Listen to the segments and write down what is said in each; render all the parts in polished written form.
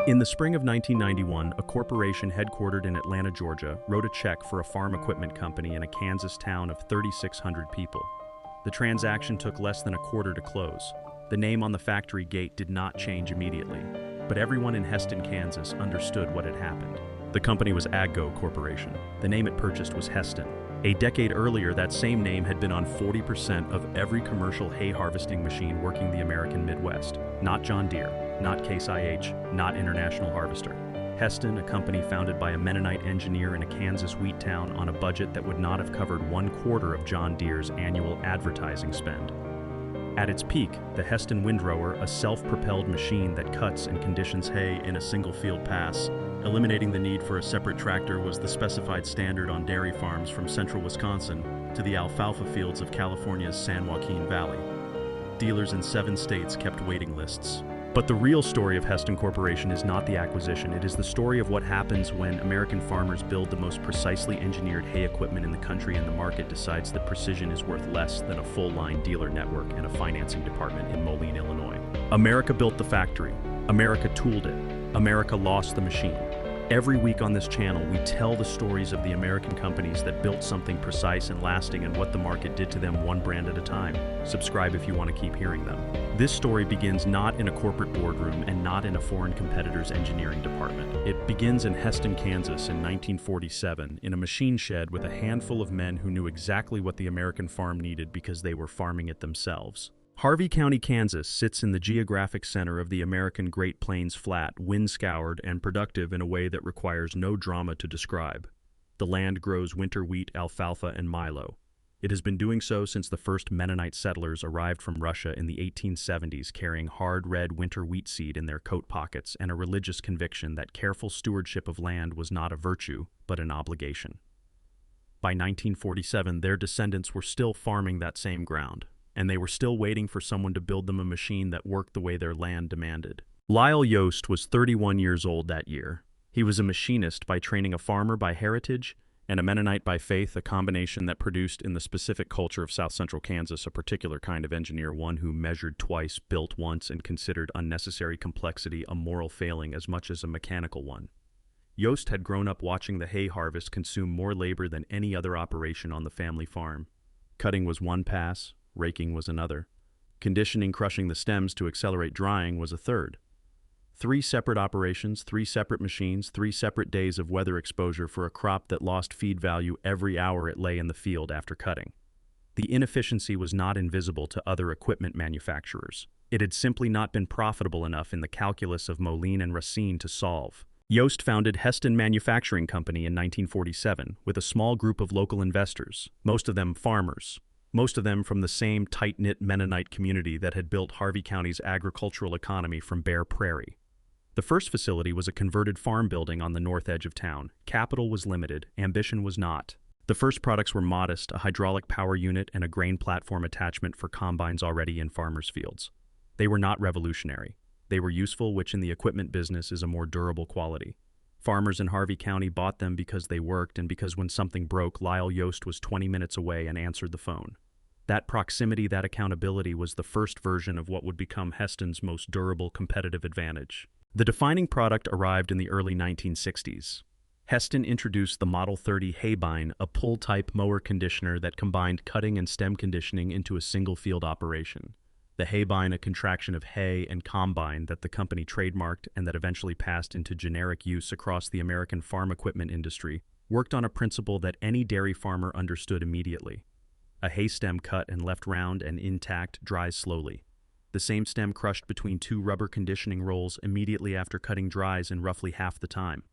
In the spring of 1991, a corporation headquartered in Atlanta, Georgia, wrote a check for a farm equipment company in a Kansas town of 3,600 people. The transaction took less than a quarter to close. The name on the factory gate did not change immediately, but everyone in Hesston, Kansas understood what had happened. The company was AGCO Corporation. The name it purchased was Hesston. A decade earlier, that same name had been on 40% of every commercial hay harvesting machine working the American Midwest. Not John Deere, not Case IH, not International Harvester. Hesston, a company founded by a Mennonite engineer in a Kansas wheat town on a budget that would not have covered 1/4 of John Deere's annual advertising spend. At its peak, the Hesston windrower, a self-propelled machine that cuts and conditions hay in a single field pass, eliminating the need for a separate tractor, was the specified standard on dairy farms from central Wisconsin to the alfalfa fields of California's San Joaquin Valley. Dealers in 7 states kept waiting lists. But the real story of Hesston Corporation is not the acquisition. It is the story of what happens when American farmers build the most precisely engineered hay equipment in the country and the market decides that precision is worth less than a full-line dealer network and a financing department in Moline, Illinois. America built the factory. America tooled it. America lost the machine. Every week on this channel, we tell the stories of the American companies that built something precise and lasting and what the market did to them one brand at a time. Subscribe if you want to keep hearing them. This story begins not in a corporate boardroom and not in a foreign competitor's engineering department. It begins in Hesston, Kansas in 1947, in a machine shed with a handful of men who knew exactly what the American farm needed because they were farming it themselves. Harvey County, Kansas sits in the geographic center of the American Great Plains flat, wind-scoured and productive in a way that requires no drama to describe. The land grows winter wheat, alfalfa, and milo. It has been doing so since the first Mennonite settlers arrived from Russia in the 1870s, carrying hard red winter wheat seed in their coat pockets and a religious conviction that careful stewardship of land was not a virtue, but an obligation. By 1947, their descendants were still farming that same ground, and they were still waiting for someone to build them a machine that worked the way their land demanded. Lyle Yost was 31 years old that year. He was a machinist by training, a farmer by heritage, and a Mennonite by faith, a combination that produced in the specific culture of South Central Kansas a particular kind of engineer, one who measured twice, built once, and considered unnecessary complexity a moral failing as much as a mechanical one. Yost had grown up watching the hay harvest consume more labor than any other operation on the family farm. Cutting was one pass, raking was another. Conditioning, crushing the stems to accelerate drying, was a third. 3 separate operations, 3 separate machines, 3 separate days of weather exposure for a crop that lost feed value every hour it lay in the field after cutting. The inefficiency was not invisible to other equipment manufacturers. It had simply not been profitable enough in the calculus of Moline and Racine to solve. Yost founded Hesston Manufacturing Company in 1947 with a small group of local investors, most of them farmers. Most of them from the same tight-knit Mennonite community that had built Harvey County's agricultural economy from bare prairie. The first facility was a converted farm building on the north edge of town. Capital was limited, ambition was not. The first products were modest, a hydraulic power unit and a grain platform attachment for combines already in farmers' fields. They were not revolutionary. They were useful, which in the equipment business is a more durable quality. Farmers in Harvey County bought them because they worked and because when something broke, Lyle Yost was 20 minutes away and answered the phone. That proximity, that accountability was the first version of what would become Hesston's most durable competitive advantage. The defining product arrived in the early 1960s. Hesston introduced the Model 30 Haybine, a pull-type mower conditioner that combined cutting and stem conditioning into a single-field operation. The Haybine, a contraction of hay and combine that the company trademarked and that eventually passed into generic use across the American farm equipment industry, worked on a principle that any dairy farmer understood immediately. A hay stem cut and left round and intact dries slowly. The same stem crushed between 2 rubber conditioning rolls immediately after cutting dries in roughly half the time.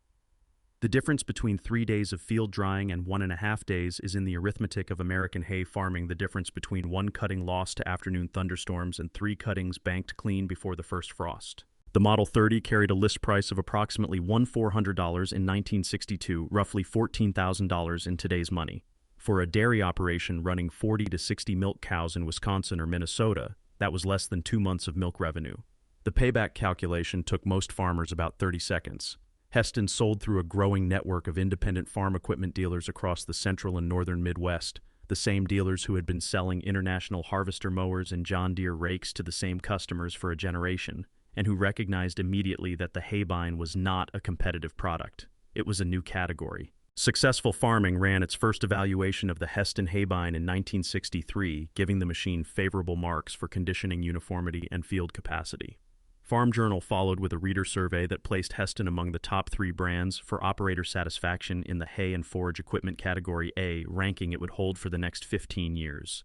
The difference between 3 days of field drying and 1.5 days is in the arithmetic of American hay farming, the difference between 1 cutting lost to afternoon thunderstorms and 3 cuttings banked clean before the first frost. The Model 30 carried a list price of approximately $1,400 in 1962, roughly $14,000 in today's money. For a dairy operation running 40 to 60 milk cows in Wisconsin or Minnesota, that was less than 2 months of milk revenue. The payback calculation took most farmers about 30 seconds. Hesston sold through a growing network of independent farm equipment dealers across the central and northern Midwest, the same dealers who had been selling International Harvester mowers and John Deere rakes to the same customers for a generation. and who recognized immediately that the haybine was not a competitive product. It was a new category. Successful Farming ran its first evaluation of the Hesston haybine in 1963, giving the machine favorable marks for conditioning uniformity and field capacity. Farm Journal followed with a reader survey that placed Hesston among the top 3 brands for operator satisfaction in the hay and forage equipment category A, ranking it would hold for the next 15 years.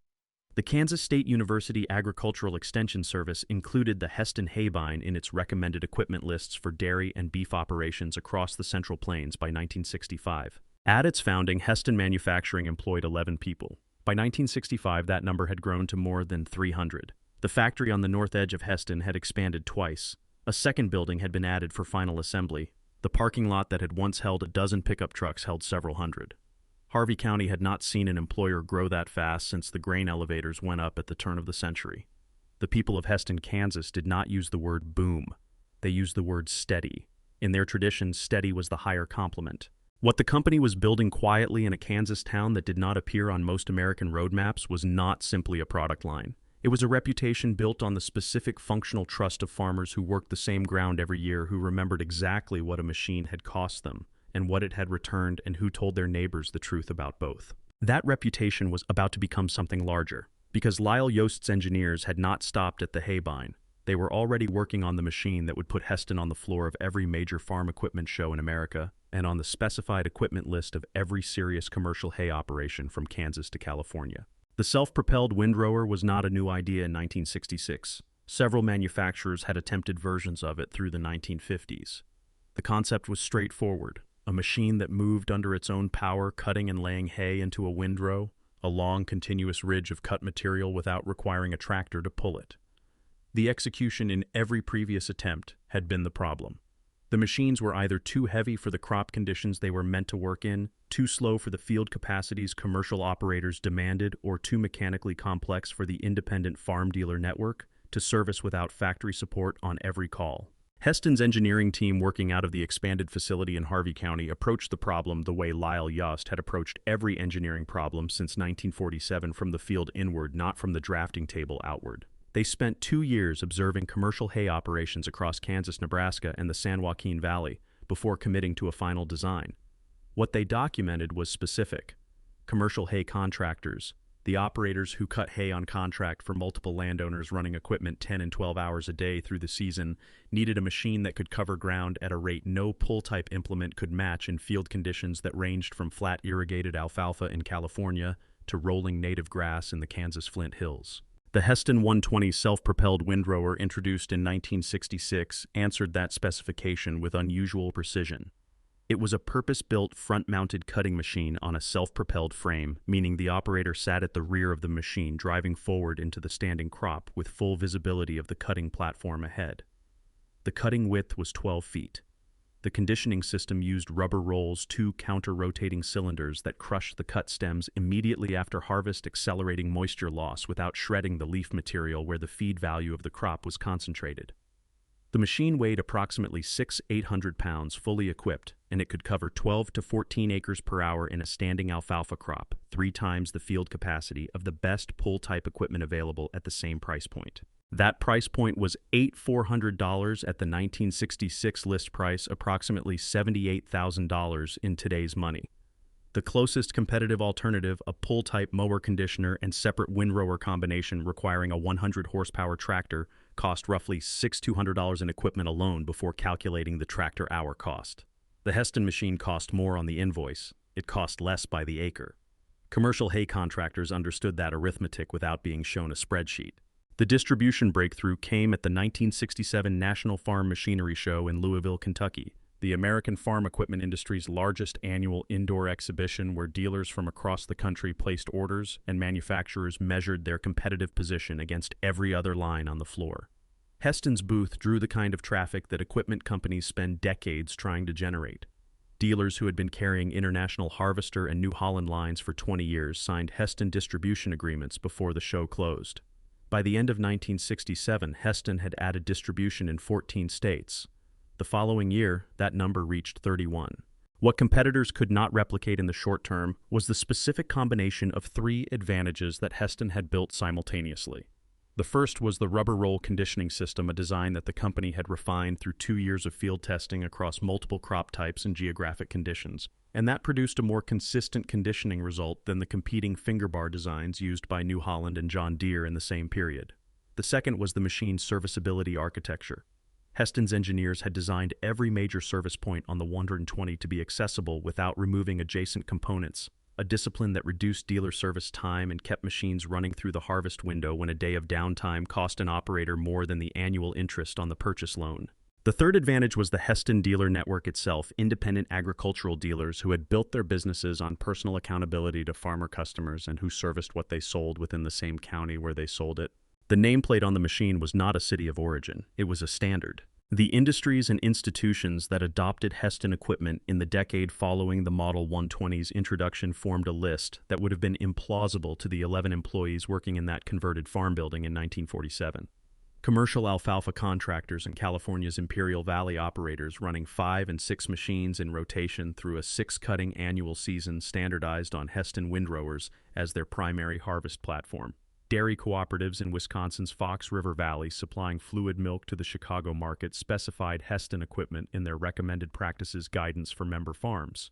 The Kansas State University Agricultural Extension Service included the Hesston haybine in its recommended equipment lists for dairy and beef operations across the Central Plains by 1965. At its founding, Hesston Manufacturing employed 11 people. By 1965, that number had grown to more than 300. The factory on the north edge of Hesston had expanded twice. A second building had been added for final assembly. The parking lot that had once held a dozen pickup trucks held several hundred. Harvey County had not seen an employer grow that fast since the grain elevators went up at the turn of the century. The people of Hesston, Kansas did not use the word boom. They used the word steady. In their tradition, steady was the higher compliment. What the company was building quietly in a Kansas town that did not appear on most American road maps was not simply a product line. It was a reputation built on the specific functional trust of farmers who worked the same ground every year, who remembered exactly what a machine had cost them and what it had returned, and who told their neighbors the truth about both. That reputation was about to become something larger, because Lyle Yost's engineers had not stopped at the haybine. They were already working on the machine that would put Hesston on the floor of every major farm equipment show in America and on the specified equipment list of every serious commercial hay operation from Kansas to California. The self-propelled windrower was not a new idea in 1966. Several manufacturers had attempted versions of it through the 1950s. The concept was straightforward: a machine that moved under its own power, cutting and laying hay into a windrow, a long, continuous ridge of cut material without requiring a tractor to pull it. The execution in every previous attempt had been the problem. The machines were either too heavy for the crop conditions they were meant to work in, too slow for the field capacities commercial operators demanded, or too mechanically complex for the independent farm dealer network to service without factory support on every call. Hesston's engineering team, working out of the expanded facility in Harvey County, approached the problem the way Lyle Yost had approached every engineering problem since 1947, from the field inward, not from the drafting table outward. They spent 2 years observing commercial hay operations across Kansas, Nebraska, and the San Joaquin Valley before committing to a final design. What they documented was specific. Commercial hay contractors, the operators who cut hay on contract for multiple landowners running equipment 10 and 12 hours a day through the season, needed a machine that could cover ground at a rate no pull-type implement could match in field conditions that ranged from flat irrigated alfalfa in California to rolling native grass in the Kansas Flint Hills. The Hesston 120 self-propelled windrower, introduced in 1966, answered that specification with unusual precision. It was a purpose-built front-mounted cutting machine on a self-propelled frame, meaning the operator sat at the rear of the machine, driving forward into the standing crop with full visibility of the cutting platform ahead. The cutting width was 12 feet. The conditioning system used rubber rolls, 2 counter-rotating cylinders that crushed the cut stems immediately after harvest, accelerating moisture loss without shredding the leaf material where the feed value of the crop was concentrated. The machine weighed approximately 600-800 pounds fully equipped, and it could cover 12 to 14 acres per hour in a standing alfalfa crop, 3 times the field capacity of the best pull-type equipment available at the same price point. That price point was $8,400 at the 1966 list price, approximately $78,000 in today's money. The closest competitive alternative, a pull-type mower conditioner and separate windrower combination requiring a 100-horsepower tractor, cost roughly $6,200 in equipment alone before calculating the tractor hour cost. The Hesston machine cost more on the invoice. It cost less by the acre. Commercial hay contractors understood that arithmetic without being shown a spreadsheet. The distribution breakthrough came at the 1967 National Farm Machinery Show in Louisville, Kentucky, the American farm equipment industry's largest annual indoor exhibition, where dealers from across the country placed orders and manufacturers measured their competitive position against every other line on the floor. Hesston's booth drew the kind of traffic that equipment companies spend decades trying to generate. Dealers who had been carrying International Harvester and New Holland lines for 20 years signed Hesston distribution agreements before the show closed. By the end of 1967, Hesston had added distribution in 14 states. The following year, that number reached 31. What competitors could not replicate in the short term was the specific combination of 3 advantages that Hesston had built simultaneously. The first was the rubber roll conditioning system, a design that the company had refined through 2 years of field testing across multiple crop types and geographic conditions, and that produced a more consistent conditioning result than the competing finger bar designs used by New Holland and John Deere in the same period. The second was the machine's serviceability architecture. Hesston's engineers had designed every major service point on the 120 to be accessible without removing adjacent components, a discipline that reduced dealer service time and kept machines running through the harvest window when a day of downtime cost an operator more than the annual interest on the purchase loan. The third advantage was the Hesston dealer network itself, independent agricultural dealers who had built their businesses on personal accountability to farmer customers and who serviced what they sold within the same county where they sold it. The nameplate on the machine was not a city of origin, it was a standard. The industries and institutions that adopted Hesston equipment in the decade following the Model 120's introduction formed a list that would have been implausible to the 11 employees working in that converted farm building in 1947. Commercial alfalfa contractors and California's Imperial Valley operators running 5 and 6 machines in rotation through a 6-cutting annual season standardized on Hesston windrowers as their primary harvest platform. Dairy cooperatives in Wisconsin's Fox River Valley supplying fluid milk to the Chicago market specified Hesston equipment in their recommended practices guidance for member farms.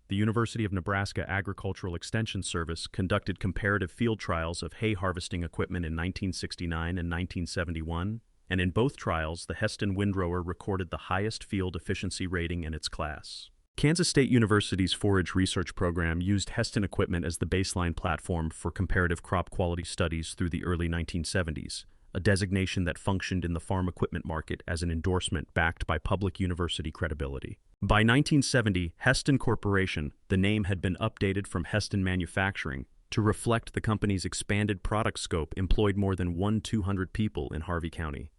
The University of Nebraska Agricultural Extension Service conducted comparative field trials of hay harvesting equipment in 1969 and 1971, and in both trials, the Hesston windrower recorded the highest field efficiency rating in its class. Kansas State University's forage research program used Hesston equipment as the baseline platform for comparative crop quality studies through the early 1970s, a designation that functioned in the farm equipment market as an endorsement backed by public university credibility. By 1970, Hesston Corporation, the name had been updated from Hesston Manufacturing to reflect the company's expanded product scope, employed more than 1,200 people in Harvey County.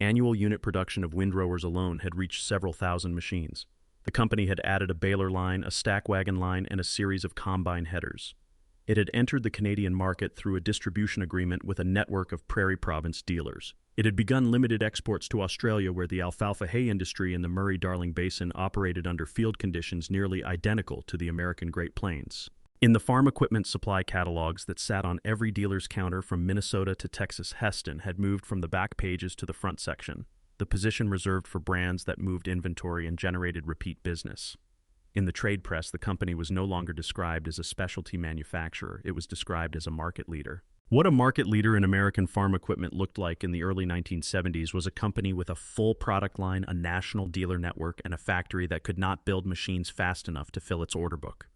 Annual unit production of windrowers alone had reached several thousand machines. The company had added a baler line, a stack wagon line, and a series of combine headers. It had entered the Canadian market through a distribution agreement with a network of Prairie Province dealers. It had begun limited exports to Australia, where the alfalfa hay industry in the Murray-Darling Basin operated under field conditions nearly identical to the American Great Plains. In the farm equipment supply catalogs that sat on every dealer's counter from Minnesota to Texas, Hesston had moved from the back pages to the front section, the position reserved for brands that moved inventory and generated repeat business. In the trade press, the company was no longer described as a specialty manufacturer, it was described as a market leader. What a market leader in American farm equipment looked like in the early 1970s was a company with a full product line, a national dealer network, and a factory that could not build machines fast enough to fill its order book.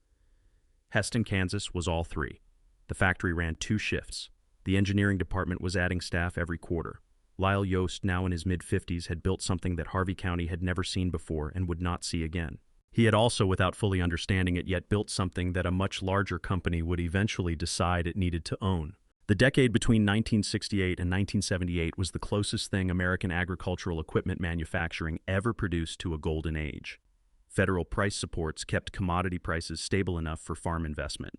Hesston, Kansas was all three. The factory ran 2 shifts. The engineering department was adding staff every quarter. Lyle Yost, now in his mid-50s, had built something that Harvey County had never seen before and would not see again. He had also, without fully understanding it yet, built something that a much larger company would eventually decide it needed to own. The decade between 1968 and 1978 was the closest thing American agricultural equipment manufacturing ever produced to a golden age. Federal price supports kept commodity prices stable enough for farm investment.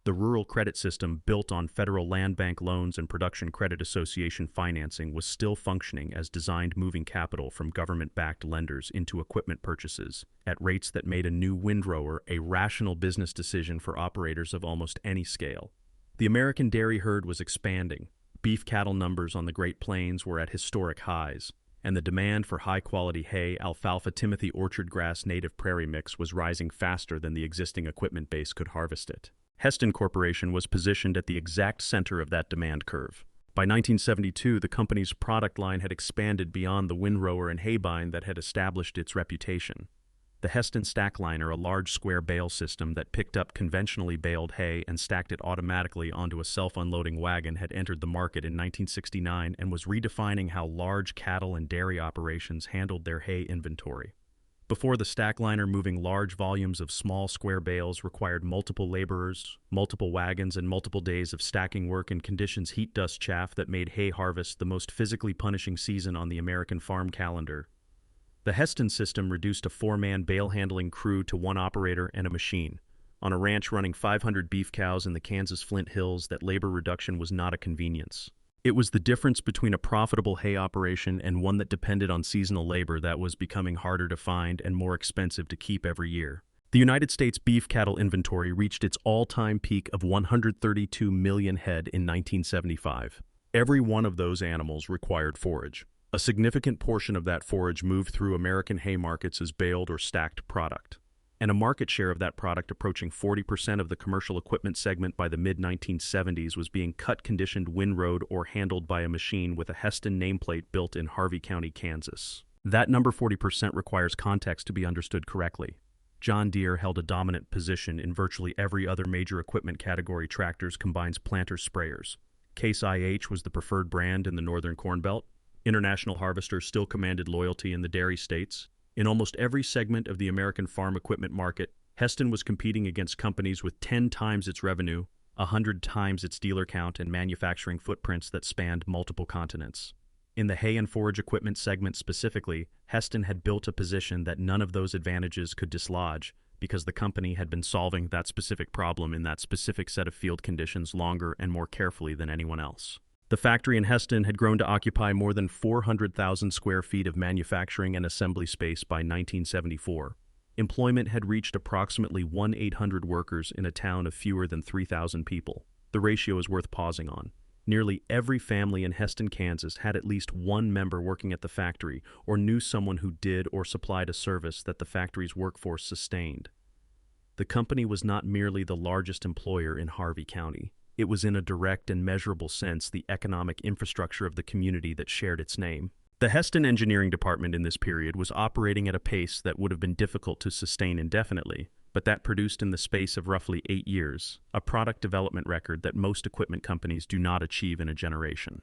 The rural credit system, built on federal land bank loans and production credit association financing, was still functioning as designed, moving capital from government-backed lenders into equipment purchases at rates that made a new windrower a rational business decision for operators of almost any scale. The American dairy herd was expanding. Beef cattle numbers on the Great Plains were at historic highs, and the demand for high-quality hay, alfalfa, Timothy orchard grass, native prairie mix was rising faster than the existing equipment base could harvest it. Hesston Corporation was positioned at the exact center of that demand curve. By 1972, the company's product line had expanded beyond the windrower and haybind that had established its reputation. The Hesston Stackliner, a large square bale system that picked up conventionally baled hay and stacked it automatically onto a self-unloading wagon, had entered the market in 1969 and was redefining how large cattle and dairy operations handled their hay inventory. Before, the stackliner moving large volumes of small square bales required multiple laborers, multiple wagons, and multiple days of stacking work in conditions heat, dust, chaff that made hay harvest the most physically punishing season on the American farm calendar. The Hesston system reduced a 4-man bale handling crew to 1 operator and a machine. On a ranch running 500 beef cows in the Kansas Flint Hills, that labor reduction was not a convenience. It was the difference between a profitable hay operation and one that depended on seasonal labor that was becoming harder to find and more expensive to keep every year. The United States beef cattle inventory reached its all-time peak of 132 million head in 1975. Every one of those animals required forage. A significant portion of that forage moved through American hay markets as baled or stacked product, and a market share of that product approaching 40% of the commercial equipment segment by the mid-1970s was being cut-conditioned windrowed or handled by a machine with a Hesston nameplate built in Harvey County, Kansas. That number 40% requires context to be understood correctly. John Deere held a dominant position in virtually every other major equipment category tractors combines planters sprayers. Case IH was the preferred brand in the northern Corn Belt. International Harvester still commanded loyalty in the dairy states. In almost every segment of the American farm equipment market, Hesston was competing against companies with 10 times its revenue, 100 times its dealer count, and manufacturing footprints that spanned multiple continents. In the hay and forage equipment segment specifically, Hesston had built a position that none of those advantages could dislodge because the company had been solving that specific problem in that specific set of field conditions longer and more carefully than anyone else. The factory in Hesston had grown to occupy more than 400,000 square feet of manufacturing and assembly space by 1974. Employment had reached approximately 1,800 workers in a town of fewer than 3,000 people. The ratio is worth pausing on. Nearly every family in Hesston, Kansas had at least one member working at the factory or knew someone who did or supplied a service that the factory's workforce sustained. The company was not merely the largest employer in Harvey County. It was in a direct and measurable sense the economic infrastructure of the community that shared its name. The Hesston engineering department in this period was operating at a pace that would have been difficult to sustain indefinitely, but that produced in the space of roughly 8 years a product development record that most equipment companies do not achieve in a generation.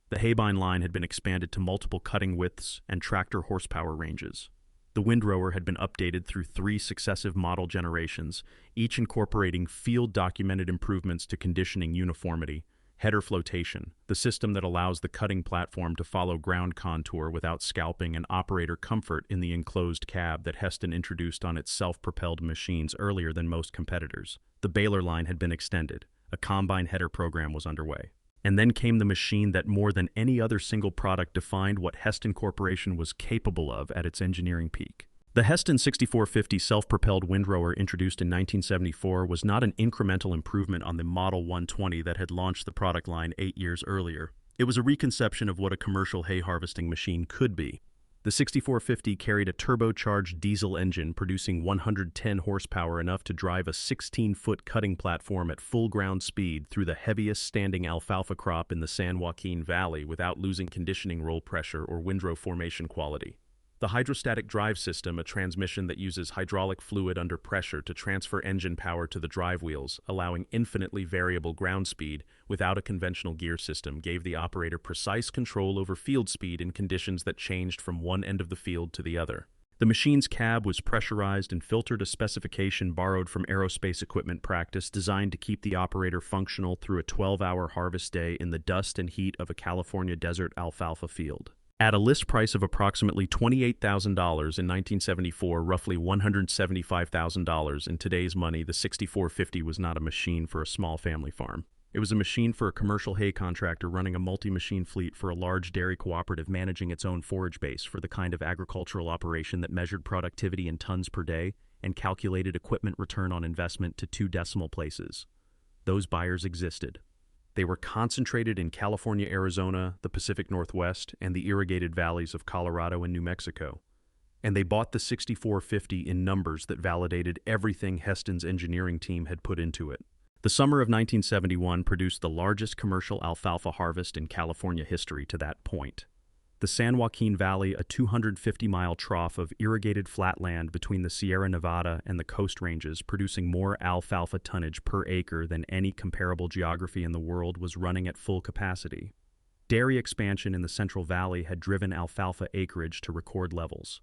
The haybine line had been expanded to multiple cutting widths and tractor horsepower ranges. The windrower had been updated through 3 successive model generations, each incorporating field-documented improvements to conditioning uniformity, header flotation, the system that allows the cutting platform to follow ground contour without scalping, and operator comfort in the enclosed cab that Hesston introduced on its self-propelled machines earlier than most competitors. The baler line had been extended. A combine header program was underway. And then came the machine that more than any other single product defined what Hesston Corporation was capable of at its engineering peak. The Hesston 6450 self-propelled windrower introduced in 1974 was not an incremental improvement on the Model 120 that had launched the product line 8 years earlier. It was a reconception of what a commercial hay harvesting machine could be. The 6450 carried a turbocharged diesel engine producing 110 horsepower, enough to drive a 16-foot cutting platform at full ground speed through the heaviest standing alfalfa crop in the San Joaquin Valley without losing conditioning roll pressure or windrow formation quality. The hydrostatic drive system, a transmission that uses hydraulic fluid under pressure to transfer engine power to the drive wheels, allowing infinitely variable ground speed without a conventional gear system, gave the operator precise control over field speed in conditions that changed from one end of the field to the other. The machine's cab was pressurized and filtered, a specification borrowed from aerospace equipment practice, designed to keep the operator functional through a 12-hour harvest day in the dust and heat of a California desert alfalfa field. At a list price of approximately $28,000 in 1974, roughly $175,000 in today's money, the 6450 was not a machine for a small family farm. It was a machine for a commercial hay contractor running a multi-machine fleet for a large dairy cooperative managing its own forage base, for the kind of agricultural operation that measured productivity in tons per day and calculated equipment return on investment to 2 decimal places. Those buyers existed. They were concentrated in California, Arizona, the Pacific Northwest, and the irrigated valleys of Colorado and New Mexico. And they bought the 6450 in numbers that validated everything Hesston's engineering team had put into it. The summer of 1971 produced the largest commercial alfalfa harvest in California history to that point. The San Joaquin Valley, a 250-mile trough of irrigated flatland between the Sierra Nevada and the Coast Ranges, producing more alfalfa tonnage per acre than any comparable geography in the world, was running at full capacity. Dairy expansion in the Central Valley had driven alfalfa acreage to record levels.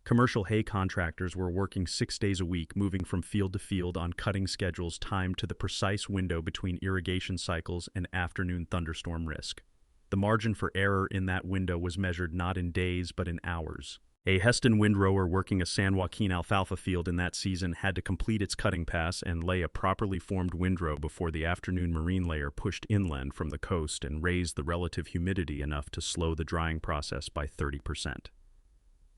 Commercial hay contractors were working 6 days a week, moving from field to field on cutting schedules timed to the precise window between irrigation cycles and afternoon thunderstorm risk. The margin for error in that window was measured not in days but in hours. A Hesston windrower working a San Joaquin alfalfa field in that season had to complete its cutting pass and lay a properly formed windrow before the afternoon marine layer pushed inland from the coast and raised the relative humidity enough to slow the drying process by 30%.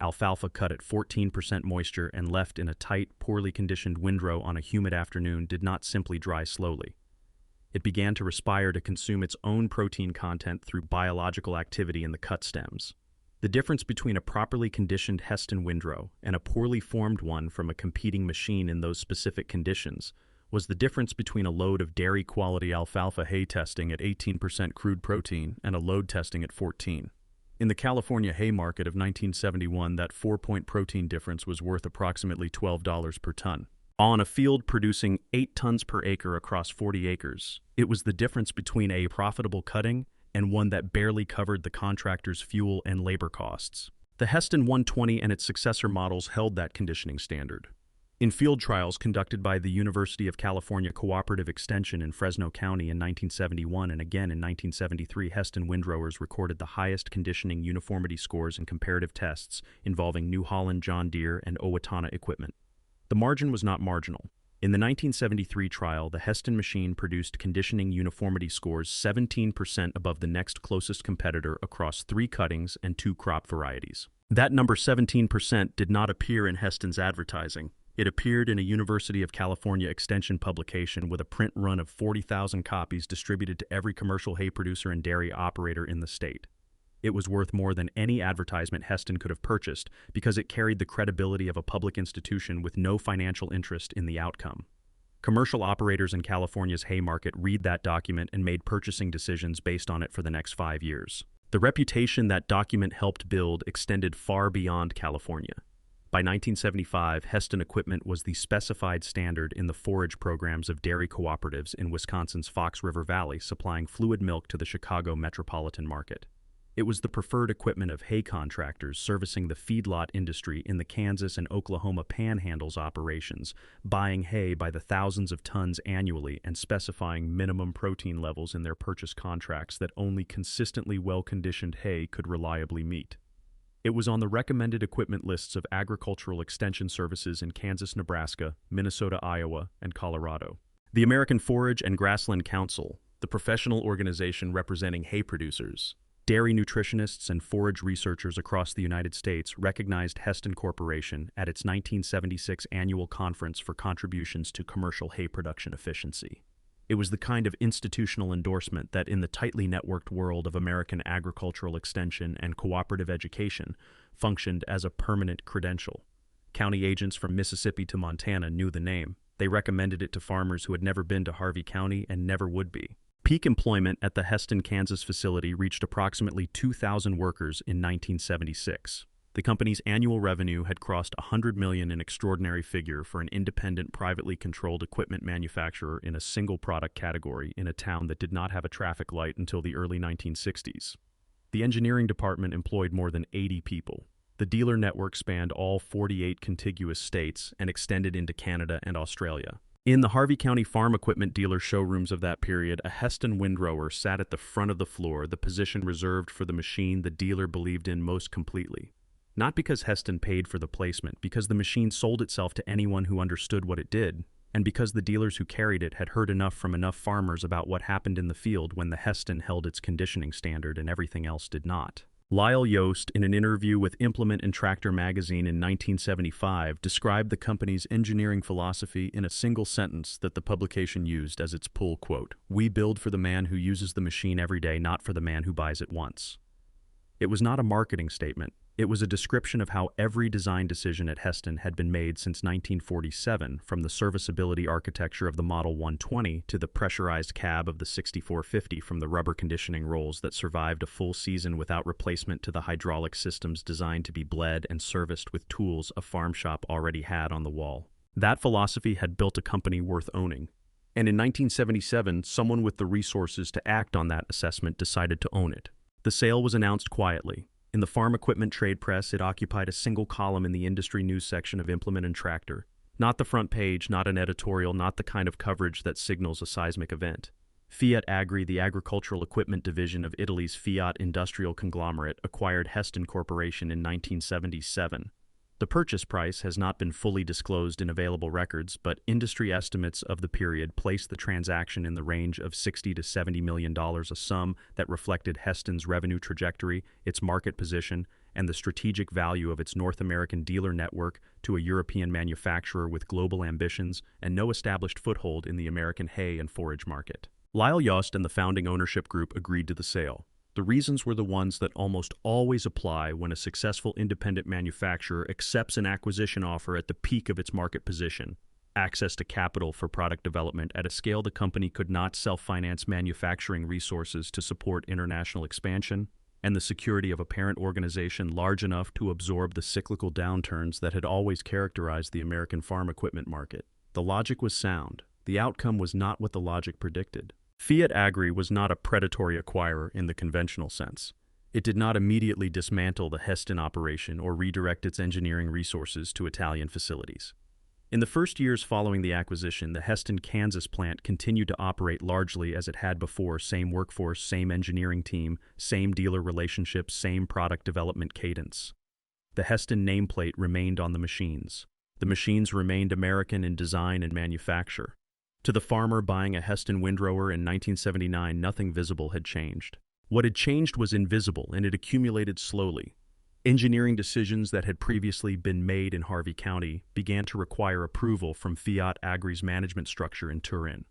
Alfalfa cut at 14% moisture and left in a tight, poorly conditioned windrow on a humid afternoon did not simply dry slowly. It began to respire to consume its own protein content through biological activity in the cut stems. The difference between a properly conditioned Hesston windrow and a poorly formed one from a competing machine in those specific conditions was the difference between a load of dairy-quality alfalfa hay testing at 18% crude protein and a load testing at 14%. In the California hay market of 1971, that 4-point protein difference was worth approximately $12 per ton. On a field producing 8 tons per acre across 40 acres, it was the difference between a profitable cutting and one that barely covered the contractor's fuel and labor costs. The Hesston 120 and its successor models held that conditioning standard. In field trials conducted by the University of California Cooperative Extension in Fresno County in 1971 and again in 1973, Hesston windrowers recorded the highest conditioning uniformity scores in comparative tests involving New Holland, John Deere, and Owatonna equipment. The margin was not marginal. In the 1973 trial, the Hesston machine produced conditioning uniformity scores 17% above the next closest competitor across 3 cuttings and 2 crop varieties. That number 17% did not appear in Hesston's advertising. It appeared in a University of California Extension publication with a print run of 40,000 copies distributed to every commercial hay producer and dairy operator in the state. It was worth more than any advertisement Hesston could have purchased because it carried the credibility of a public institution with no financial interest in the outcome. Commercial operators in California's hay market read that document and made purchasing decisions based on it for the next 5 years. The reputation that document helped build extended far beyond California. By 1975, Hesston equipment was the specified standard in the forage programs of dairy cooperatives in Wisconsin's Fox River Valley, supplying fluid milk to the Chicago metropolitan market. It was the preferred equipment of hay contractors servicing the feedlot industry in the Kansas and Oklahoma panhandles operations, buying hay by the thousands of tons annually and specifying minimum protein levels in their purchase contracts that only consistently well-conditioned hay could reliably meet. It was on the recommended equipment lists of agricultural extension services in Kansas, Nebraska, Minnesota, Iowa, and Colorado. The American Forage and Grassland Council, the professional organization representing hay producers, dairy nutritionists, and forage researchers across the United States, recognized Hesston Corporation at its 1976 annual conference for contributions to commercial hay production efficiency. It was the kind of institutional endorsement that, in the tightly networked world of American agricultural extension and cooperative education, functioned as a permanent credential. County agents from Mississippi to Montana knew the name. They recommended it to farmers who had never been to Harvey County and never would be. Peak employment at the Hesston, Kansas facility reached approximately 2,000 workers in 1976. The company's annual revenue had crossed $100 million, an extraordinary figure for an independent, privately controlled equipment manufacturer in a single product category in a town that did not have a traffic light until the early 1960s. The engineering department employed more than 80 people. The dealer network spanned all 48 contiguous states and extended into Canada and Australia. In the Harvey County farm equipment dealer showrooms of that period, a Hesston windrower sat at the front of the floor, the position reserved for the machine the dealer believed in most completely. Not because Hesston paid for the placement, because the machine sold itself to anyone who understood what it did, and because the dealers who carried it had heard enough from enough farmers about what happened in the field when the Hesston held its conditioning standard and everything else did not. Lyle Yost, in an interview with Implement and Tractor magazine in 1975, described the company's engineering philosophy in a single sentence that the publication used as its pull quote: "We build for the man who uses the machine every day, not for the man who buys it once." It was not a marketing statement. It was a description of how every design decision at Hesston had been made since 1947, from the serviceability architecture of the Model 120 to the pressurized cab of the 6450, from the rubber conditioning rolls that survived a full season without replacement to the hydraulic systems designed to be bled and serviced with tools a farm shop already had on the wall. That philosophy had built a company worth owning. And in 1977, someone with the resources to act on that assessment decided to own it. The sale was announced quietly. In the farm equipment trade press, it occupied a single column in the industry news section of Implement and Tractor. Not the front page, not an editorial, not the kind of coverage that signals a seismic event. Fiat Agri, the agricultural equipment division of Italy's Fiat industrial conglomerate, acquired Hesston Corporation in 1977. The purchase price has not been fully disclosed in available records, but industry estimates of the period placed the transaction in the range of $60 to $70 million, a sum that reflected Hesston's revenue trajectory, its market position, and the strategic value of its North American dealer network to a European manufacturer with global ambitions and no established foothold in the American hay and forage market. Lyle Yost and the founding ownership group agreed to the sale. The reasons were the ones that almost always apply when a successful independent manufacturer accepts an acquisition offer at the peak of its market position: access to capital for product development at a scale the company could not self-finance, manufacturing resources to support international expansion, and the security of a parent organization large enough to absorb the cyclical downturns that had always characterized the American farm equipment market. The logic was sound. The outcome was not what the logic predicted. Fiat Agri was not a predatory acquirer in the conventional sense. It did not immediately dismantle the Hesston operation or redirect its engineering resources to Italian facilities. In the first years following the acquisition, the Hesston, Kansas plant continued to operate largely as it had before: same workforce, same engineering team, same dealer relationships, same product development cadence. The Hesston nameplate remained on the machines. The machines remained American in design and manufacture. To the farmer buying a Hesston windrower in 1979, nothing visible had changed. What had changed was invisible, and it accumulated slowly. Engineering decisions that had previously been made in Harvey County began to require approval from Fiat Agri's management structure in Turin.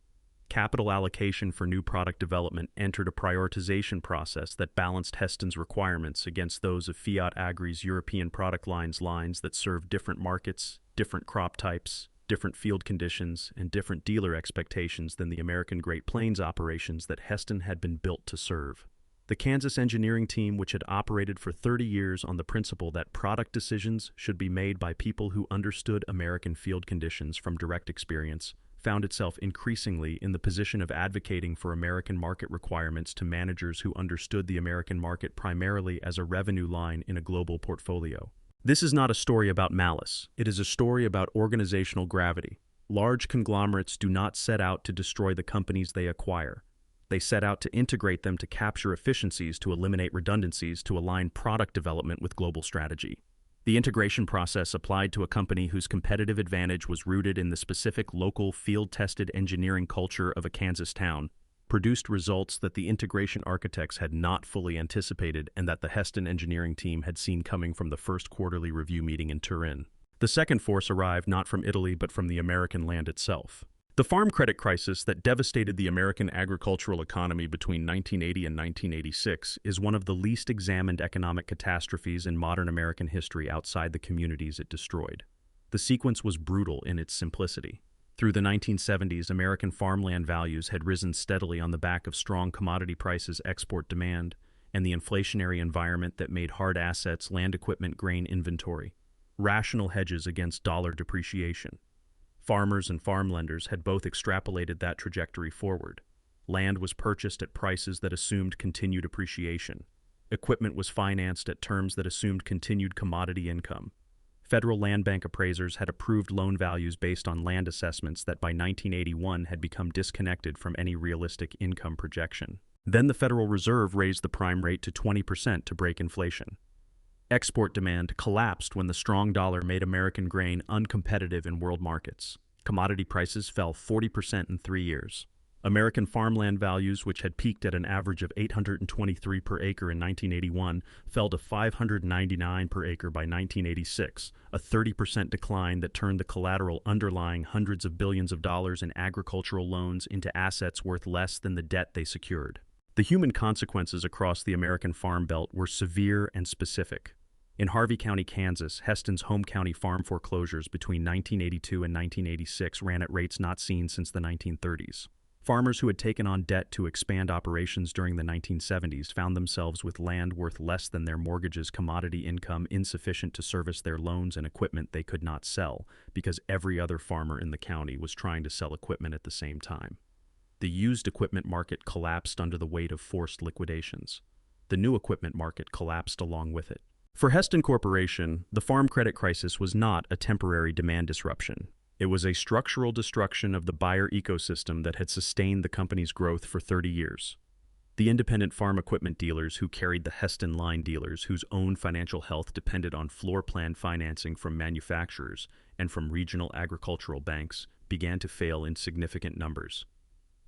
Capital allocation for new product development entered a prioritization process that balanced Hesston's requirements against those of Fiat Agri's European product lines that served different markets, different crop types, different field conditions, and different dealer expectations than the American Great Plains operations that Hesston had been built to serve. The Kansas engineering team, which had operated for 30 years on the principle that product decisions should be made by people who understood American field conditions from direct experience, found itself increasingly in the position of advocating for American market requirements to managers who understood the American market primarily as a revenue line in a global portfolio. This is not a story about malice. It is a story about organizational gravity. Large conglomerates do not set out to destroy the companies they acquire. They set out to integrate them, to capture efficiencies, to eliminate redundancies, to align product development with global strategy. The integration process applied to a company whose competitive advantage was rooted in the specific local field-tested engineering culture of a Kansas town produced results that the integration architects had not fully anticipated and that the Hesston engineering team had seen coming from the first quarterly review meeting in Turin. The second force arrived not from Italy but from the American land itself. The farm credit crisis that devastated the American agricultural economy between 1980 and 1986 is one of the least examined economic catastrophes in modern American history outside the communities it destroyed. The sequence was brutal in its simplicity. Through the 1970s, American farmland values had risen steadily on the back of strong commodity prices, export demand, and the inflationary environment that made hard assets, land equipment, grain inventory, rational hedges against dollar depreciation. Farmers and farm lenders had both extrapolated that trajectory forward. Land was purchased at prices that assumed continued appreciation. Equipment was financed at terms that assumed continued commodity income. Federal Land Bank appraisers had approved loan values based on land assessments that by 1981 had become disconnected from any realistic income projection. Then the Federal Reserve raised the prime rate to 20% to break inflation. Export demand collapsed when the strong dollar made American grain uncompetitive in world markets. Commodity prices fell 40% in 3 years. American farmland values, which had peaked at an average of $823 per acre in 1981, fell to $599 per acre by 1986, a 30% decline that turned the collateral underlying hundreds of billions of dollars in agricultural loans into assets worth less than the debt they secured. The human consequences across the American Farm Belt were severe and specific. In Harvey County, Kansas, Hesston's home county farm foreclosures between 1982 and 1986 ran at rates not seen since the 1930s. Farmers who had taken on debt to expand operations during the 1970s found themselves with land worth less than their mortgages, commodity income insufficient to service their loans, and equipment they could not sell because every other farmer in the county was trying to sell equipment at the same time. The used equipment market collapsed under the weight of forced liquidations. The new equipment market collapsed along with it. For Hesston Corporation, the farm credit crisis was not a temporary demand disruption. It was a structural destruction of the buyer ecosystem that had sustained the company's growth for 30 years. The independent farm equipment dealers who carried the Hesston line dealers, whose own financial health depended on floor plan financing from manufacturers and from regional agricultural banks, began to fail in significant numbers.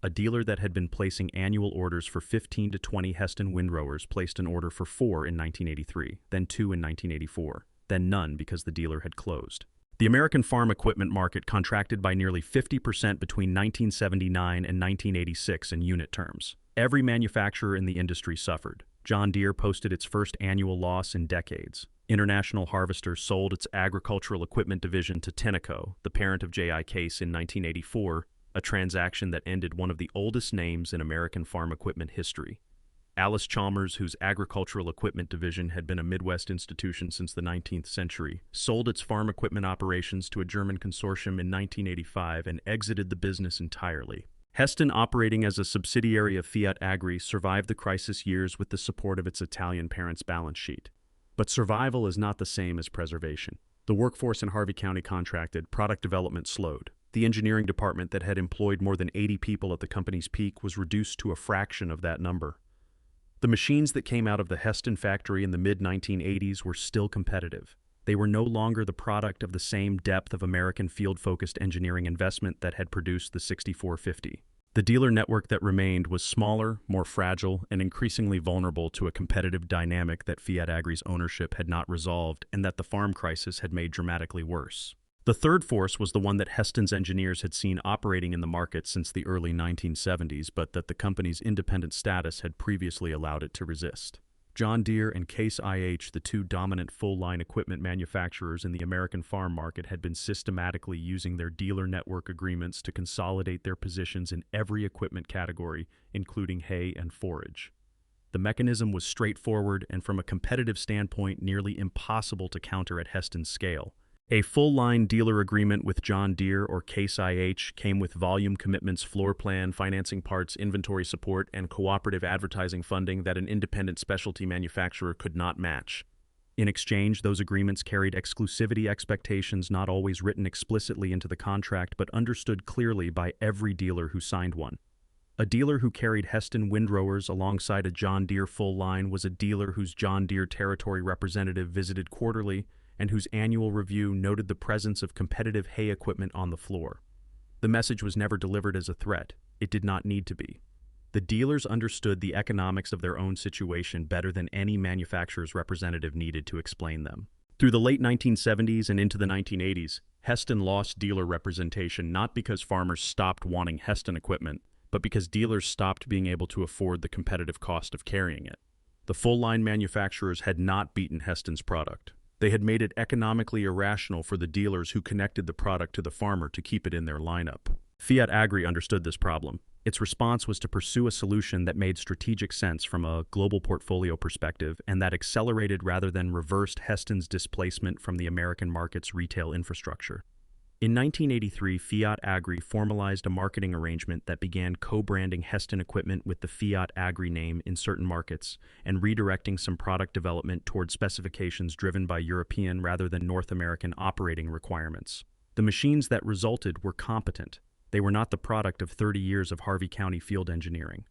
A dealer that had been placing annual orders for 15 to 20 Hesston windrowers placed an order for 4 in 1983, then 2 in 1984, then none because the dealer had closed. The American farm equipment market contracted by nearly 50% between 1979 and 1986 in unit terms. Every manufacturer in the industry suffered. John Deere posted its first annual loss in decades. International Harvester sold its agricultural equipment division to Tenneco, the parent of J.I. Case, in 1984, a transaction that ended one of the oldest names in American farm equipment history. Allis-Chalmers, whose agricultural equipment division had been a Midwest institution since the 19th century, sold its farm equipment operations to a German consortium in 1985 and exited the business entirely. Hesston, operating as a subsidiary of Fiat Agri, survived the crisis years with the support of its Italian parent's balance sheet. But survival is not the same as preservation. The workforce in Harvey County contracted, product development slowed. The engineering department that had employed more than 80 people at the company's peak was reduced to a fraction of that number. The machines that came out of the Hesston factory in the mid-1980s were still competitive. They were no longer the product of the same depth of American field-focused engineering investment that had produced the 6450. The dealer network that remained was smaller, more fragile, and increasingly vulnerable to a competitive dynamic that Fiat Agri's ownership had not resolved and that the farm crisis had made dramatically worse. The third force was the one that Hesston's engineers had seen operating in the market since the early 1970s, but that the company's independent status had previously allowed it to resist. John Deere and Case IH, the two dominant full-line equipment manufacturers in the American farm market, had been systematically using their dealer network agreements to consolidate their positions in every equipment category, including hay and forage. The mechanism was straightforward and, from a competitive standpoint, nearly impossible to counter at Hesston's scale. A full-line dealer agreement with John Deere or Case IH came with volume commitments, floor plan, financing parts, inventory support, and cooperative advertising funding that an independent specialty manufacturer could not match. In exchange, those agreements carried exclusivity expectations not always written explicitly into the contract but understood clearly by every dealer who signed one. A dealer who carried Hesston windrowers alongside a John Deere full line was a dealer whose John Deere territory representative visited quarterly and whose annual review noted the presence of competitive hay equipment on the floor. The message was never delivered as a threat. It did not need to be. The dealers understood the economics of their own situation better than any manufacturer's representative needed to explain them. Through the late 1970s and into the 1980s, Hesston lost dealer representation not because farmers stopped wanting Hesston equipment, but because dealers stopped being able to afford the competitive cost of carrying it. The full-line manufacturers had not beaten Hesston's product. They had made it economically irrational for the dealers who connected the product to the farmer to keep it in their lineup. Fiat Agri understood this problem. Its response was to pursue a solution that made strategic sense from a global portfolio perspective and that accelerated rather than reversed Hesston's displacement from the American market's retail infrastructure. In 1983, Fiat Agri formalized a marketing arrangement that began co-branding Hesston equipment with the Fiat Agri name in certain markets and redirecting some product development toward specifications driven by European rather than North American operating requirements. The machines that resulted were competent. They were not the product of 30 years of Harvey County field engineering.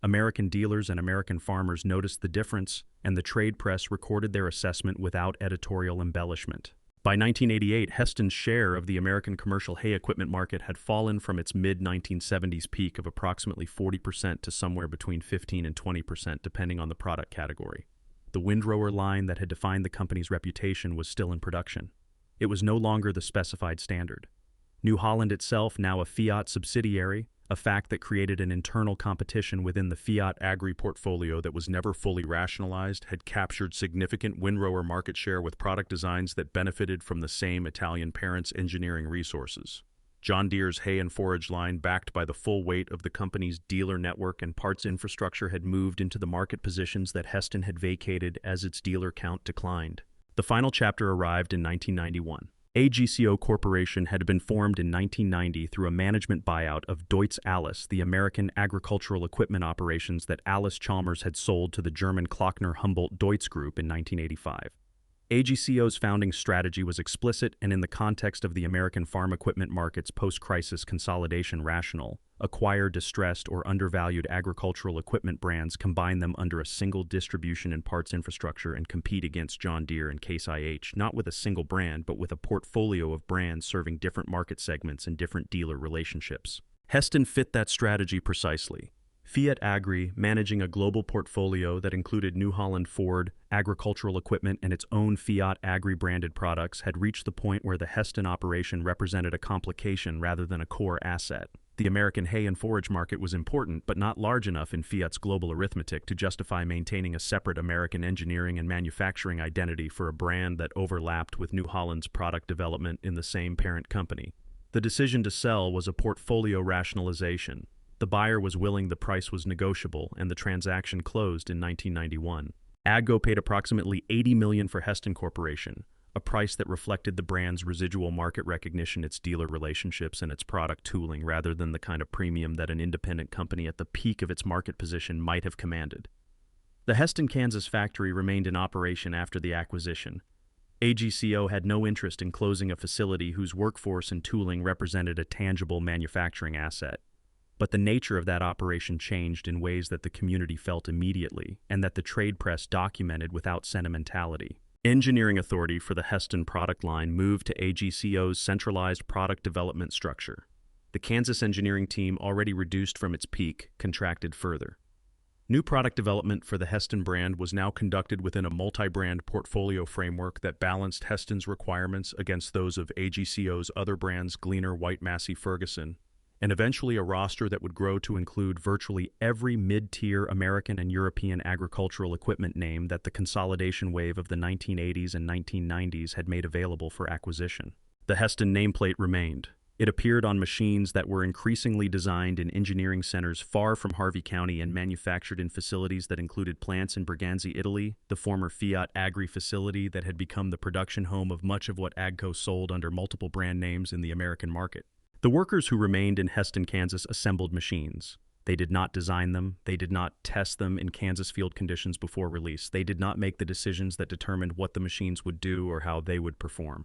American dealers and American farmers noticed the difference, and the trade press recorded their assessment without editorial embellishment. By 1988, Hesston's share of the American commercial hay equipment market had fallen from its mid-1970s peak of approximately 40% to somewhere between 15 and 20%, depending on the product category. The windrower line that had defined the company's reputation was still in production. It was no longer the specified standard. New Holland itself, now a Fiat subsidiary, a fact that created an internal competition within the Fiat Agri portfolio that was never fully rationalized, had captured significant windrower market share with product designs that benefited from the same Italian parent's engineering resources. John Deere's hay and forage line, backed by the full weight of the company's dealer network and parts infrastructure, had moved into the market positions that Hesston had vacated as its dealer count declined. The final chapter arrived in 1991. AGCO Corporation had been formed in 1990 through a management buyout of Deutz Alles, the American agricultural equipment operations that Allis-Chalmers had sold to the German Klockner-Humboldt-Deutz Group in 1985. AGCO's founding strategy was explicit and, in the context of the American farm equipment market's post-crisis consolidation rationale: acquire distressed or undervalued agricultural equipment brands, combine them under a single distribution and parts infrastructure, and compete against John Deere and Case IH, not with a single brand, but with a portfolio of brands serving different market segments and different dealer relationships. Hesston fit that strategy precisely. Fiat Agri, managing a global portfolio that included New Holland Ford, agricultural equipment, and its own Fiat Agri-branded products, had reached the point where the Hesston operation represented a complication rather than a core asset. The American hay and forage market was important, but not large enough in Fiat's global arithmetic to justify maintaining a separate American engineering and manufacturing identity for a brand that overlapped with New Holland's product development in the same parent company. The decision to sell was a portfolio rationalization. The buyer was willing, the price was negotiable, and the transaction closed in 1991. AGCO paid approximately $80 million for Hesston Corporation, a price that reflected the brand's residual market recognition, its dealer relationships, and its product tooling, rather than the kind of premium that an independent company at the peak of its market position might have commanded. The Hesston, Kansas factory remained in operation after the acquisition. AGCO had no interest in closing a facility whose workforce and tooling represented a tangible manufacturing asset. But the nature of that operation changed in ways that the community felt immediately, and that the trade press documented without sentimentality. Engineering authority for the Hesston product line moved to AGCO's centralized product development structure. The Kansas engineering team, already reduced from its peak, contracted further. New product development for the Hesston brand was now conducted within a multi-brand portfolio framework that balanced Hesston's requirements against those of AGCO's other brands, Gleaner, White, Massey, Ferguson, and eventually a roster that would grow to include virtually every mid-tier American and European agricultural equipment name that the consolidation wave of the 1980s and 1990s had made available for acquisition. The Hesston nameplate remained. It appeared on machines that were increasingly designed in engineering centers far from Harvey County and manufactured in facilities that included plants in Berganzi, Italy, the former Fiat Agri facility that had become the production home of much of what AGCO sold under multiple brand names in the American market. The workers who remained in Hesston, Kansas assembled machines. They did not design them. They did not test them in Kansas field conditions before release. They did not make the decisions that determined what the machines would do or how they would perform.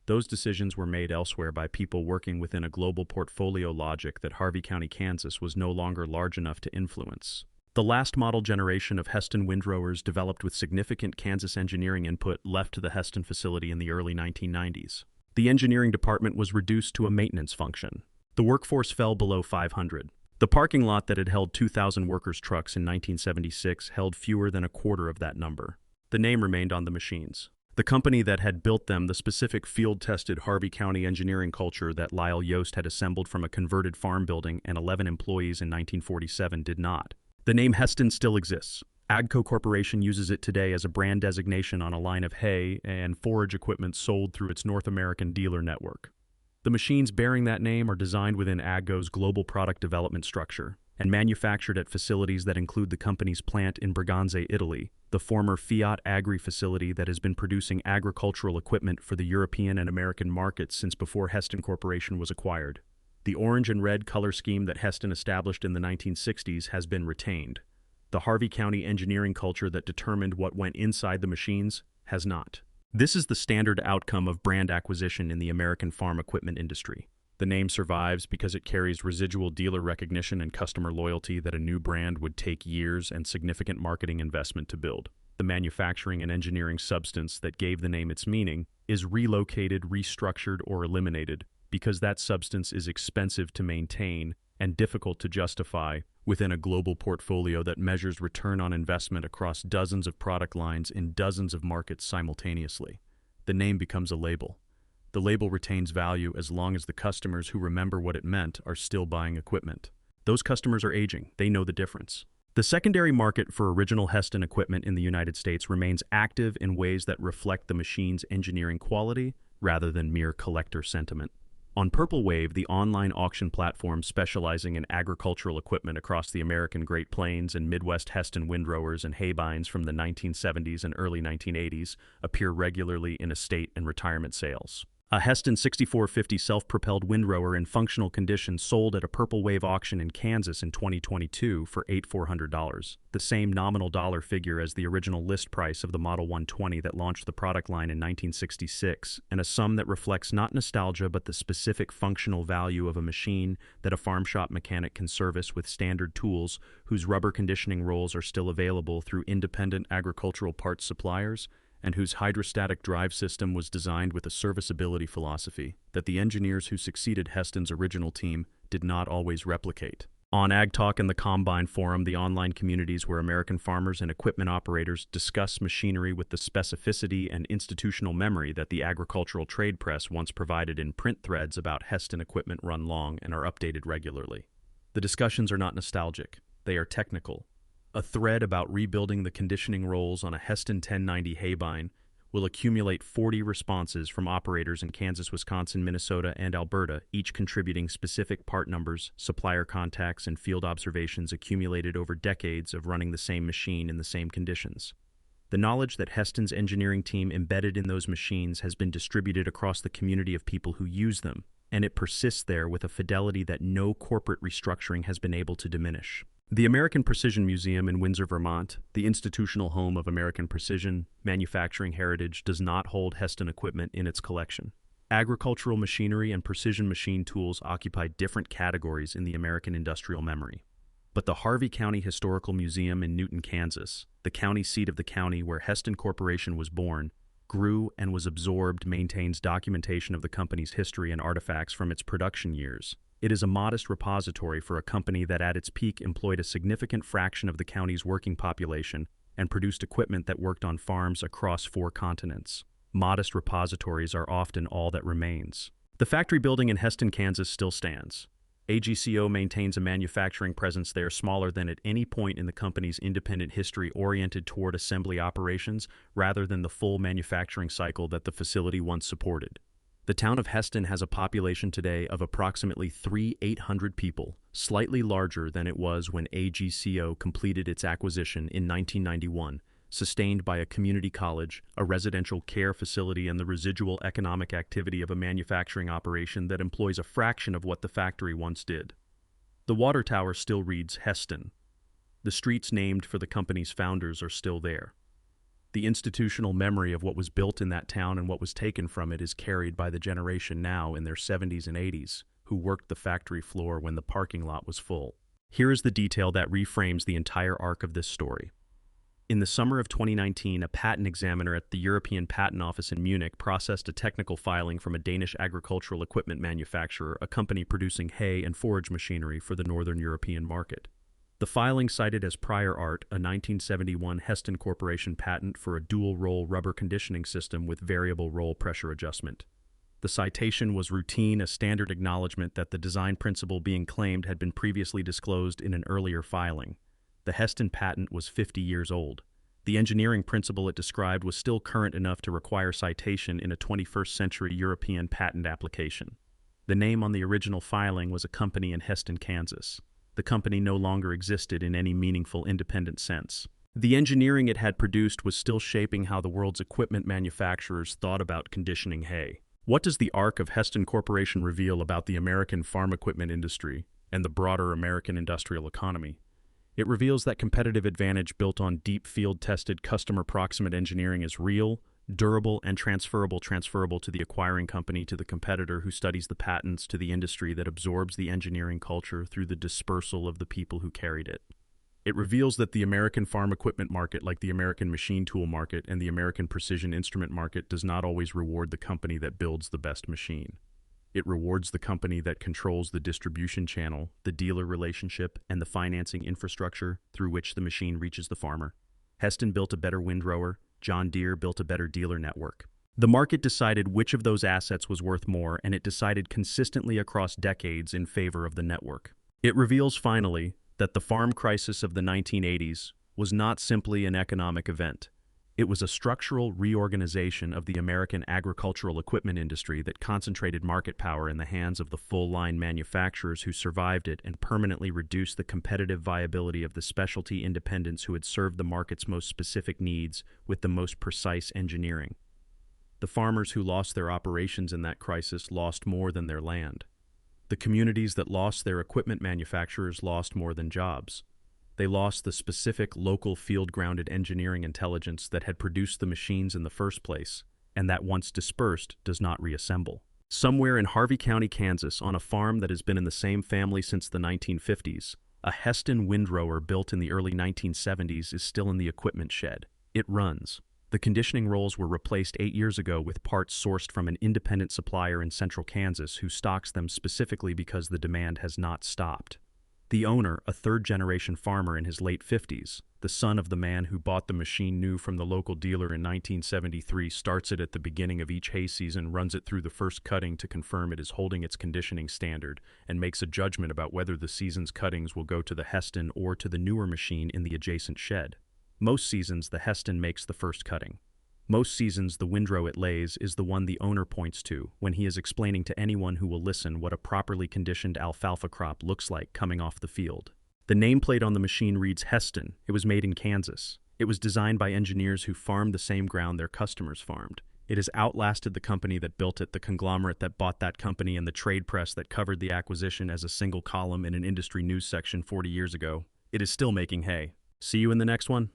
Those decisions were made elsewhere by people working within a global portfolio logic that Harvey County, Kansas was no longer large enough to influence. The last model generation of Hesston windrowers, developed with significant Kansas engineering input, left the Hesston facility in the early 1990s. The engineering department was reduced to a maintenance function. The workforce fell below 500. The parking lot that had held 2,000 workers' trucks in 1976 held fewer than a quarter of that number. The name remained on the machines. The company that had built them, the specific field-tested Harvey County engineering culture that Lyle Yost had assembled from a converted farm building and 11 employees in 1947, did not. The name Hesston still exists. AGCO Corporation uses it today as a brand designation on a line of hay and forage equipment sold through its North American dealer network. The machines bearing that name are designed within AGCO's global product development structure and manufactured at facilities that include the company's plant in Berganzi, Italy, the former Fiat Agri facility that has been producing agricultural equipment for the European and American markets since before Hesston Corporation was acquired. The orange and red color scheme that Hesston established in the 1960s has been retained. The Harvey County engineering culture that determined what went inside the machines has not. This is the standard outcome of brand acquisition in the American farm equipment industry. The name survives because it carries residual dealer recognition and customer loyalty that a new brand would take years and significant marketing investment to build. The manufacturing and engineering substance that gave the name its meaning is relocated, restructured, or eliminated because that substance is expensive to maintain and difficult to justify within a global portfolio that measures return on investment across dozens of product lines in dozens of markets simultaneously. The name becomes a label. The label retains value as long as the customers who remember what it meant are still buying equipment. Those customers are aging. They know the difference. The secondary market for original Hesston equipment in the United States remains active in ways that reflect the machine's engineering quality rather than mere collector sentiment. On Purple Wave, the online auction platform specializing in agricultural equipment across the American Great Plains and Midwest, Hesston windrowers and haybines from the 1970s and early 1980s appear regularly in estate and retirement sales. A Hesston 6450 self-propelled windrower in functional condition sold at a Purple Wave auction in Kansas in 2022 for $8,400, the same nominal dollar figure as the original list price of the Model 120 that launched the product line in 1966, and a sum that reflects not nostalgia but the specific functional value of a machine that a farm shop mechanic can service with standard tools whose rubber conditioning rolls are still available through independent agricultural parts suppliers, and whose hydrostatic drive system was designed with a serviceability philosophy that the engineers who succeeded Hesston's original team did not always replicate. On Ag Talk and the Combine Forum, the online communities where American farmers and equipment operators discuss machinery with the specificity and institutional memory that the agricultural trade press once provided in print threads about Hesston equipment run long and are updated regularly. The discussions are not nostalgic, they are technical. A thread about rebuilding the conditioning rolls on a Hesston 1090 haybine will accumulate 40 responses from operators in Kansas, Wisconsin, Minnesota, and Alberta, each contributing specific part numbers, supplier contacts, and field observations accumulated over decades of running the same machine in the same conditions. The knowledge that Hesston's engineering team embedded in those machines has been distributed across the community of people who use them, and it persists there with a fidelity that no corporate restructuring has been able to diminish. The American Precision Museum in Windsor, Vermont, the institutional home of American precision manufacturing heritage, does not hold Hesston equipment in its collection. Agricultural machinery and precision machine tools occupy different categories in the American industrial memory. But the Harvey County Historical Museum in Newton, Kansas, the county seat of the county where Hesston Corporation was born, grew and was absorbed, maintains documentation of the company's history and artifacts from its production years. It is a modest repository for a company that at its peak employed a significant fraction of the county's working population and produced equipment that worked on farms across 4 continents. Modest repositories are often all that remains. The factory building in Hesston, Kansas still stands. AGCO maintains a manufacturing presence there smaller than at any point in the company's independent history, oriented toward assembly operations rather than the full manufacturing cycle that the facility once supported. The town of Hesston has a population today of approximately 3,800 people, slightly larger than it was when AGCO completed its acquisition in 1991, sustained by a community college, a residential care facility, and the residual economic activity of a manufacturing operation that employs a fraction of what the factory once did. The water tower still reads Hesston. The streets named for the company's founders are still there. The institutional memory of what was built in that town and what was taken from it is carried by the generation now in their 70s and 80s, who worked the factory floor when the parking lot was full. Here is the detail that reframes the entire arc of this story. In the summer of 2019, a patent examiner at the European Patent Office in Munich processed a technical filing from a Danish agricultural equipment manufacturer, a company producing hay and forage machinery for the Northern European market. The filing cited as prior art a 1971 Hesston Corporation patent for a dual-roll rubber conditioning system with variable roll pressure adjustment. The citation was routine, a standard acknowledgement that the design principle being claimed had been previously disclosed in an earlier filing. The Hesston patent was 50 years old. The engineering principle it described was still current enough to require citation in a 21st century European patent application. The name on the original filing was a company in Hesston, Kansas. The company no longer existed in any meaningful independent sense. The engineering it had produced was still shaping how the world's equipment manufacturers thought about conditioning hay. What does the arc of Hesston Corporation reveal about the American farm equipment industry and the broader American industrial economy? It reveals that competitive advantage built on deep field-tested customer-proximate engineering is real, durable, and transferable to the acquiring company, to the competitor who studies the patents, to the industry that absorbs the engineering culture through the dispersal of the people who carried it. It reveals that the American farm equipment market, like the American machine tool market and the American precision instrument market, does not always reward the company that builds the best machine. It rewards the company that controls the distribution channel, the dealer relationship, and the financing infrastructure through which the machine reaches the farmer. Hesston built a better windrower. John Deere built a better dealer network. The market decided which of those assets was worth more, and it decided consistently across decades in favor of the network. It reveals finally that the farm crisis of the 1980s was not simply an economic event. It was a structural reorganization of the American agricultural equipment industry that concentrated market power in the hands of the full-line manufacturers who survived it and permanently reduced the competitive viability of the specialty independents who had served the market's most specific needs with the most precise engineering. The farmers who lost their operations in that crisis lost more than their land. The communities that lost their equipment manufacturers lost more than jobs. They lost the specific local field-grounded engineering intelligence that had produced the machines in the first place, and that once dispersed does not reassemble. Somewhere in Harvey County, Kansas, on a farm that has been in the same family since the 1950s, a Hesston windrower built in the early 1970s is still in the equipment shed. It runs. The conditioning rolls were replaced 8 years ago with parts sourced from an independent supplier in central Kansas who stocks them specifically because the demand has not stopped. The owner, a third-generation farmer in his late 50s, the son of the man who bought the machine new from the local dealer in 1973, starts it at the beginning of each hay season, runs it through the first cutting to confirm it is holding its conditioning standard, and makes a judgment about whether the season's cuttings will go to the Hesston or to the newer machine in the adjacent shed. Most seasons, the Hesston makes the first cutting. Most seasons, the windrow it lays is the one the owner points to when he is explaining to anyone who will listen what a properly conditioned alfalfa crop looks like coming off the field. The nameplate on the machine reads Hesston. It was made in Kansas. It was designed by engineers who farmed the same ground their customers farmed. It has outlasted the company that built it, the conglomerate that bought that company, and the trade press that covered the acquisition as a single column in an industry news section 40 years ago. It is still making hay. See you in the next one.